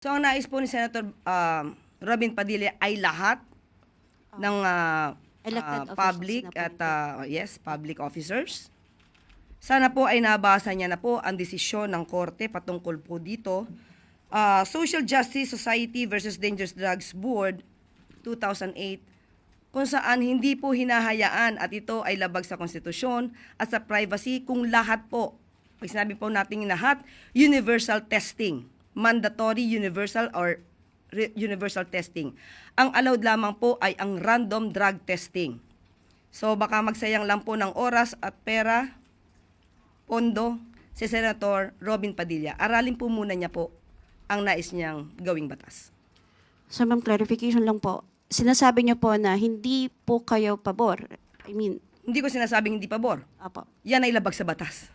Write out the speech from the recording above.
So ang nais po ni Senator Robin Padilla ay lahat ng Elected officials public na po at ito. public officers. Sana po ay nabasa niya na po ang desisyon ng korte patungkol po dito. Social Justice Society versus Dangerous Drugs Board 2008, kung saan hindi po hinahayaan at ito ay labag sa konstitusyon at sa privacy kung lahat po, pag sinabi po natin lahat, universal testing, mandatory universal or universal testing. Ang allowed lamang po ay ang random drug testing. So baka magsayang lang po ng oras at pera, pondo, si Senator Robin Padilla. Aralin po muna niya po ang nais niyang gawing batas. So ma'am, clarification lang po. Sinasabi niyo po na hindi po kayo pabor. Hindi ko sinasabing hindi pabor. Apo. Yan ay labag sa batas.